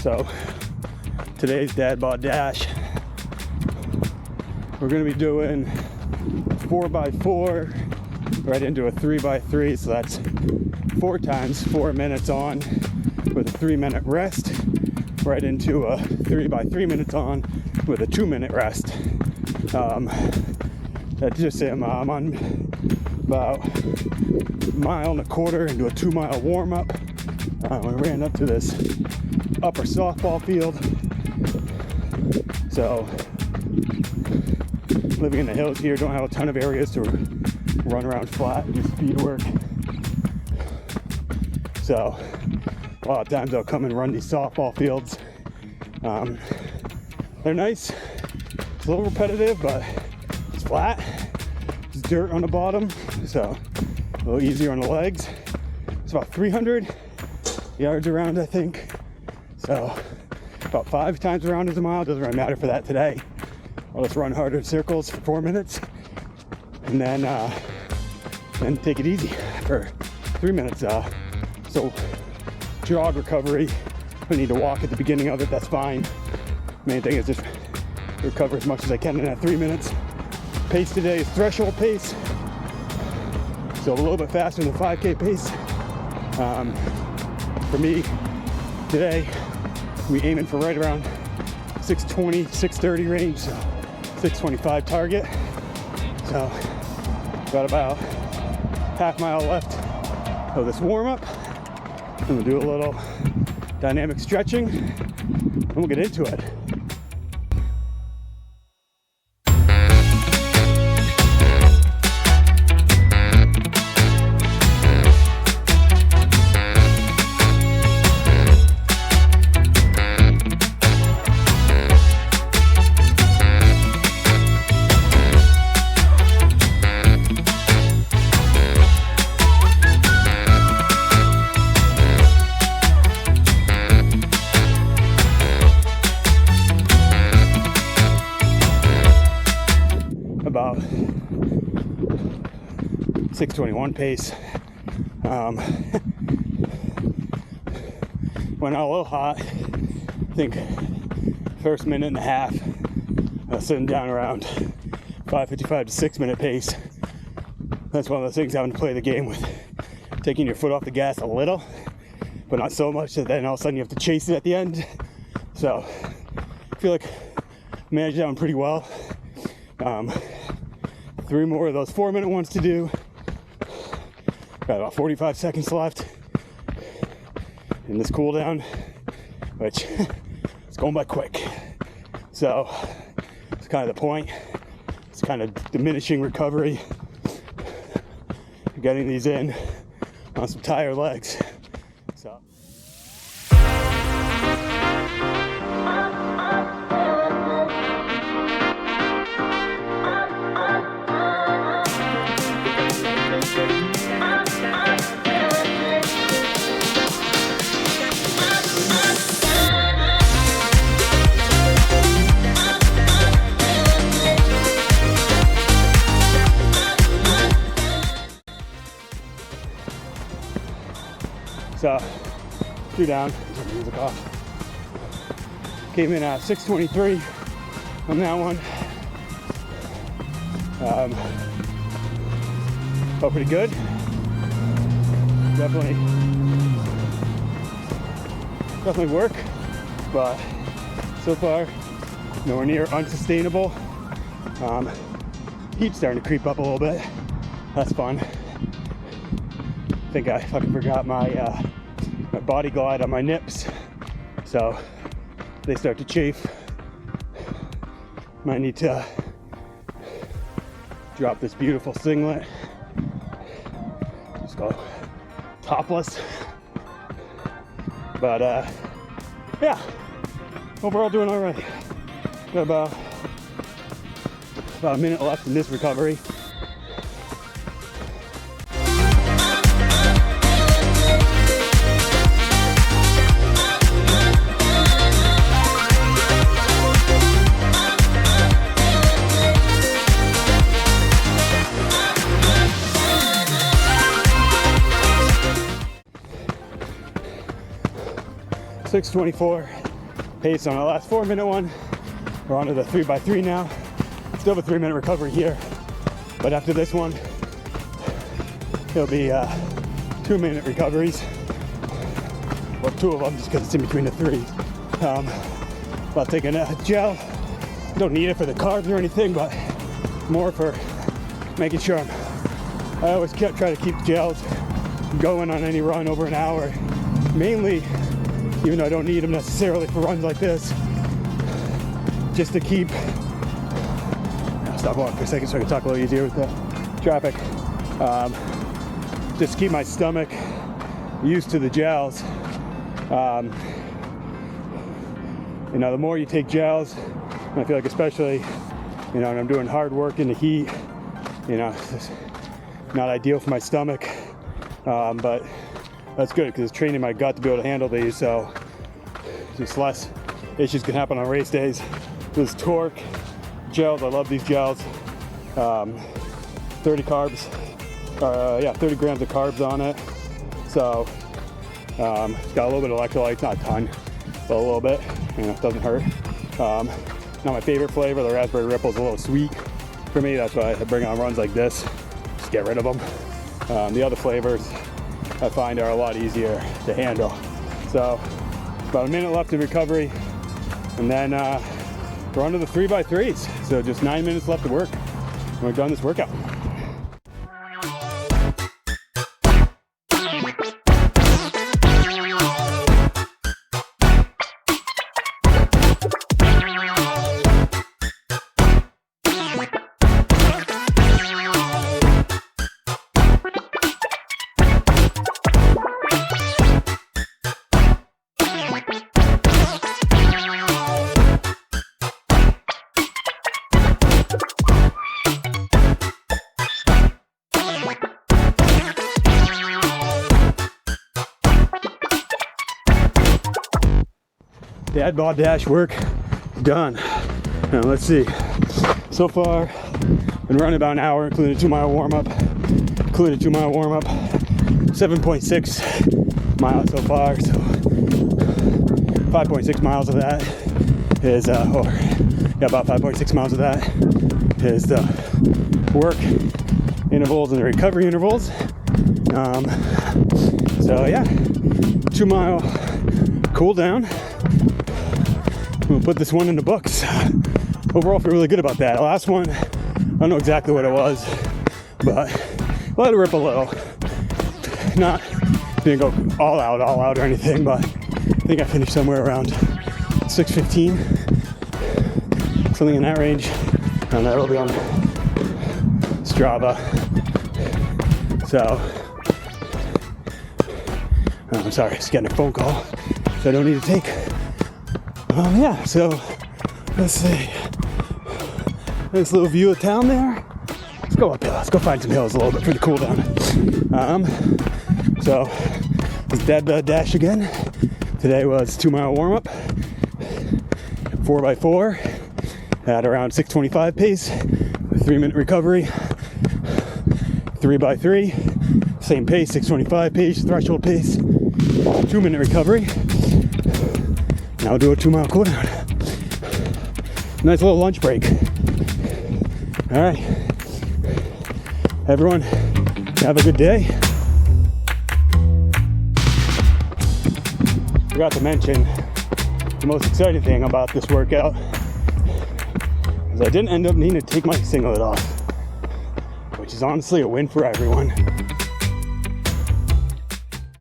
So today's Dad Bod Dash, we're gonna be doing 4x4 right into a 3x3, so that's 4 times 4 minutes on with a 3-minute rest, right into a 3x3 minutes on with a 2-minute rest. That's just I'm on about 1.25 miles into a 2-mile warm-up. We ran up to this upper softball field. So living in the hills here, don't have a ton of areas to run around flat and do speed work. So a lot of times I'll come and run these softball fields. They're nice. It's a little repetitive, but it's flat. There's dirt on the bottom, so a little easier on the legs. It's about 300 yards around, I think. So about 5 times around is a mile. Doesn't really matter for that today. I'll just run harder circles for 4 minutes, and then take it easy for 3 minutes. So jog recovery. If I need to walk at the beginning of it, that's fine. Main thing is just recover as much as I can in that 3 minutes. Pace today is threshold pace, so a little bit faster than the 5K pace. For me today, we aiming for right around 620, 630 range, so 625 target. So got about half mile left of this warm up. And we'll do a little dynamic stretching, and we'll get into it. About 6:21 pace. Went out a little hot. I think first minute and a half, I was sitting down around 5:55 to 6-minute pace. That's one of those things having to play the game with, taking your foot off the gas a little, but not so much that then all of a sudden you have to chase it at the end. So I feel like I managed that one pretty well. 3 more of those 4-minute ones to do. Got about 45 seconds left in this cool down, which is going by quick. So it's kind of the point. It's kind of diminishing recovery, getting these in on some tired legs. So. So, 2 down, turn the music off. Came in at 6:23 on that one. Felt pretty good. Definitely work, but so far nowhere near unsustainable. Heat's starting to creep up a little bit. That's fun. I think I fucking forgot my body glide on my nips, so they start to chafe. Might need to drop this beautiful singlet. Just go topless. But yeah, overall doing all right. Got about a minute left in this recovery. $6:24 pace on the last 4-minute one. We're on to the 3x3 now. Still have a 3-minute recovery here, but after this one, it'll be 2-minute recoveries. Well, 2 of them just because it's in between the 3. About taking a gel. Don't need it for the carbs or anything, but more for making sure I always try to keep gels going on any run over an hour. Mainly, even though I don't need them necessarily for runs like this, just to keep. I'll stop walking for a second so I can talk a little easier with the traffic. Just keep my stomach used to the gels. You know, the more you take gels, I feel like especially, you know, when I'm doing hard work in the heat, you know, it's just not ideal for my stomach, but that's good because it's training my gut to be able to handle these, so just less issues can happen on race days. This torque gels, I love these gels. 30 carbs, 30 grams of carbs on it, so it's got a little bit of electrolytes, not a ton, but a little bit, you know, it doesn't hurt. Not my favorite flavor, the raspberry ripple is a little sweet for me, that's why I bring on runs like this, just get rid of them. The other flavors I find are a lot easier to handle. So about a minute left in recovery, and then we're on to the 3x3s, so just 9 minutes left to work and we're done this workout. Dad bod dash work done. Now let's see. So far, been running about an hour, including a 2-mile warm-up. 7.6 miles so far. So 5.6 miles of that is, about 5.6 miles of that is the work intervals and the recovery intervals. So yeah, 2-mile cool down. We'll put this one in the books. Overall, I feel really good about that. The last one, I don't know exactly what it was, but let it rip a little. Didn't go all out or anything, but I think I finished somewhere around 6:15, something in that range, and that will be on Strava. So, I'm sorry, just getting a phone call, so I don't need to take. Yeah, so let's see. Nice little view of town there. Let's go up here. Let's go find some hills a little bit for the cool down. So it's Dad bod dash again. Today was 2-mile warm up, 4x4 at around 6:25 pace, 3-minute recovery, 3x3, same pace, 6:25 pace, threshold pace, 2-minute recovery. Now we'll do a 2-mile cool down. Nice little lunch break. All right, everyone, have a good day. Forgot to mention the most exciting thing about this workout is I didn't end up needing to take my singlet off, which is honestly a win for everyone.